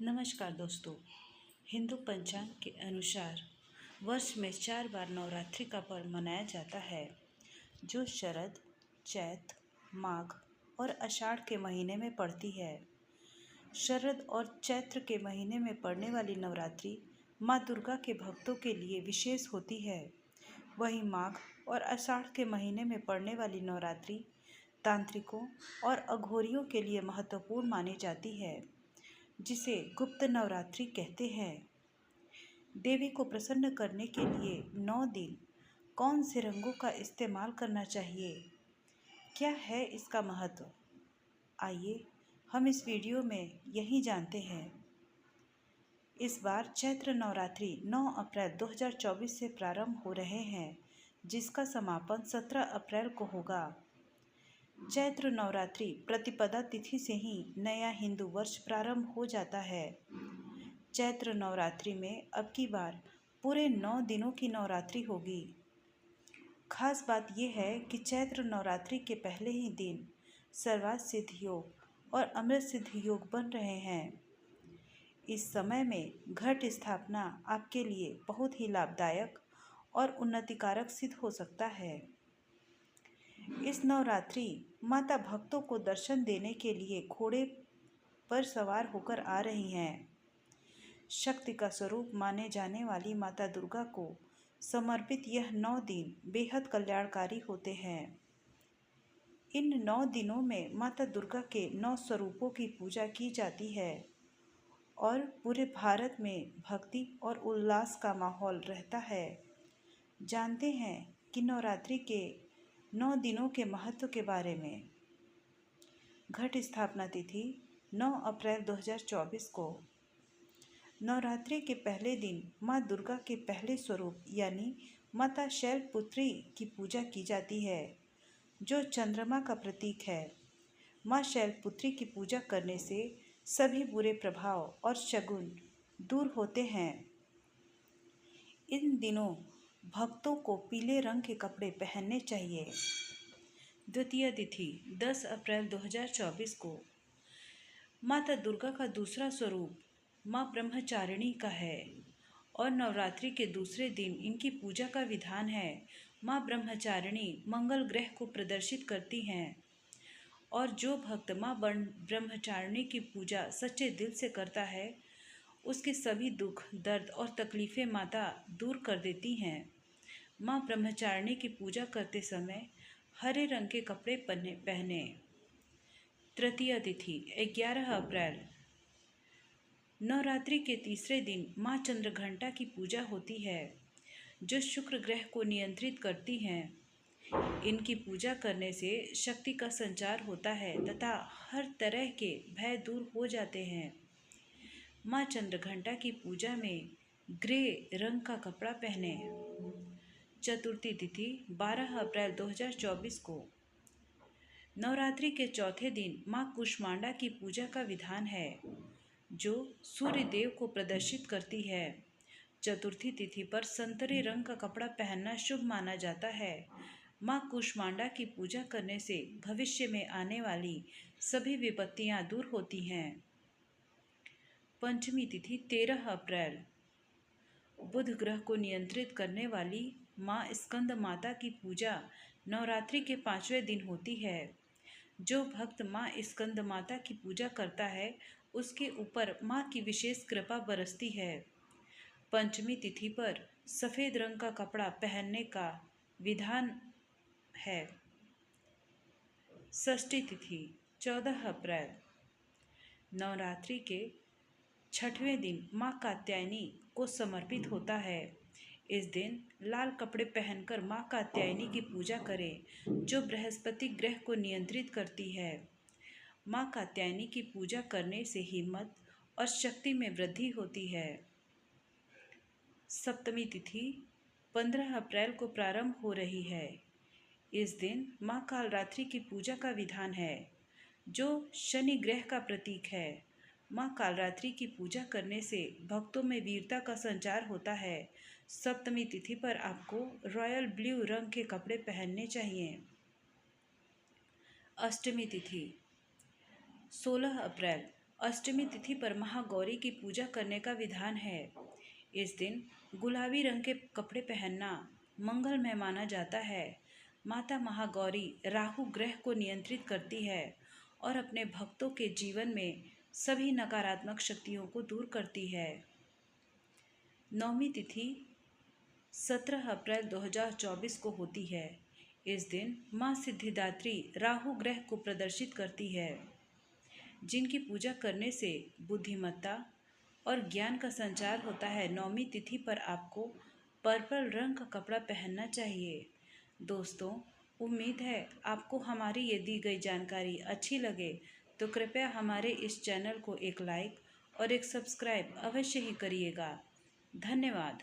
नमस्कार दोस्तों। हिंदू पंचांग के अनुसार वर्ष में 4 बार नवरात्रि का पर्व मनाया जाता है, जो शरद, चैत, माघ और आषाढ़ के महीने में पड़ती है। शरद और चैत्र के महीने में पड़ने वाली नवरात्रि माँ दुर्गा के भक्तों के लिए विशेष होती है। वहीं माघ और आषाढ़ के महीने में पड़ने वाली नवरात्रि तांत्रिकों और अघोरियों के लिए महत्वपूर्ण मानी जाती है, जिसे गुप्त नवरात्रि कहते हैं। देवी को प्रसन्न करने के लिए 9 दिन कौन से रंगों का इस्तेमाल करना चाहिए, क्या है इसका महत्व, आइए हम इस वीडियो में यही जानते हैं। इस बार चैत्र नवरात्रि 9 अप्रैल 2024 से प्रारंभ हो रहे हैं, जिसका समापन 17 अप्रैल को होगा। चैत्र नवरात्रि प्रतिपदा तिथि से ही नया हिंदू वर्ष प्रारंभ हो जाता है। चैत्र नवरात्रि में अब की बार पूरे 9 दिनों की नवरात्रि होगी। खास बात यह है कि चैत्र नवरात्रि के पहले ही दिन सर्वार्थ सिद्ध योग और अमृत सिद्ध योग बन रहे हैं। इस समय में घट स्थापना आपके लिए बहुत ही लाभदायक और उन्नतिकारक सिद्ध हो सकता है। इस नवरात्रि माता भक्तों को दर्शन देने के लिए घोड़े पर सवार होकर आ रही हैं। शक्ति का स्वरूप माने जाने वाली माता दुर्गा को समर्पित यह 9 दिन बेहद कल्याणकारी होते हैं। इन 9 दिनों में माता दुर्गा के 9 स्वरूपों की पूजा की जाती है और पूरे भारत में भक्ति और उल्लास का माहौल रहता है। जानते हैं कि नवरात्रि के 9 दिनों के महत्व के बारे में। घट स्थापना तिथि 9 अप्रैल 2024 को। नवरात्रि के पहले दिन माँ दुर्गा के पहले स्वरूप यानी माता शैलपुत्री की पूजा की जाती है, जो चंद्रमा का प्रतीक है। माँ शैलपुत्री की पूजा करने से सभी बुरे प्रभाव और शगुन दूर होते हैं। इन दिनों भक्तों को पीले रंग के कपड़े पहनने चाहिए। द्वितीय तिथि 10 अप्रैल 2024 को। माता दुर्गा का दूसरा स्वरूप माँ ब्रह्मचारिणी का है और नवरात्रि के दूसरे दिन इनकी पूजा का विधान है। माँ ब्रह्मचारिणी मंगल ग्रह को प्रदर्शित करती हैं और जो भक्त माँ ब्रह्मचारिणी की पूजा सच्चे दिल से करता है, उसके सभी दुख, दर्द और तकलीफ़ें माता दूर कर देती हैं। माँ ब्रह्मचारिणी की पूजा करते समय हरे रंग के कपड़े पहने। तृतीय तिथि 11 अप्रैल। नवरात्रि के तीसरे दिन माँ चंद्रघंटा की पूजा होती है, जो शुक्र ग्रह को नियंत्रित करती हैं। इनकी पूजा करने से शक्ति का संचार होता है तथा हर तरह के भय दूर हो जाते हैं। माँ चंद्रघंटा की पूजा में ग्रे रंग का कपड़ा पहने। चतुर्थी तिथि 12 अप्रैल 2024 को। नवरात्रि के चौथे दिन माँ कूष्मांडा की पूजा का विधान है, जो सूर्य देव को प्रदर्शित करती है। चतुर्थी तिथि पर संतरे रंग का कपड़ा पहनना शुभ माना जाता है। माँ कूष्मांडा की पूजा करने से भविष्य में आने वाली सभी विपत्तियाँ दूर होती हैं। पंचमी तिथि 13 अप्रैल। बुध ग्रह को नियंत्रित करने वाली माँ स्कंद माता की पूजा नवरात्रि के 5वें दिन होती है। जो भक्त माँ स्कंद माता की पूजा करता है, उसके ऊपर माँ की विशेष कृपा बरसती है। पंचमी तिथि पर सफ़ेद रंग का कपड़ा पहनने का विधान है। षष्ठी तिथि 14 अप्रैल। नवरात्रि के 6वें दिन माँ कात्यायनी को समर्पित होता है। इस दिन लाल कपड़े पहनकर माँ कात्यायनी की पूजा करें, जो बृहस्पति ग्रह को नियंत्रित करती है। माँ कात्यायनी की पूजा करने से हिम्मत और शक्ति में वृद्धि होती है। सप्तमी तिथि 15 अप्रैल को प्रारंभ हो रही है। इस दिन माँ कालरात्रि की पूजा का विधान है, जो शनि ग्रह का प्रतीक है। माँ कालरात्रि की पूजा करने से भक्तों में वीरता का संचार होता है। सप्तमी तिथि पर आपको रॉयल ब्लू रंग के कपड़े पहनने चाहिए। अष्टमी तिथि 16 अप्रैल। अष्टमी तिथि पर महागौरी की पूजा करने का विधान है। इस दिन गुलाबी रंग के कपड़े पहनना मंगलमय माना जाता है। माता महागौरी राहु ग्रह को नियंत्रित करती है और अपने भक्तों के जीवन में सभी नकारात्मक शक्तियों को दूर करती है। नवमी तिथि 17 अप्रैल 2024 को होती है। इस दिन माँ सिद्धिदात्री राहु ग्रह को प्रदर्शित करती है, जिनकी पूजा करने से बुद्धिमत्ता और ज्ञान का संचार होता है। नवमी तिथि पर आपको पर्पल रंग का कपड़ा पहनना चाहिए। दोस्तों, उम्मीद है आपको हमारी ये दी गई जानकारी अच्छी लगे तो कृपया हमारे इस चैनल को एक लाइक और एक सब्सक्राइब अवश्य ही करिएगा। धन्यवाद।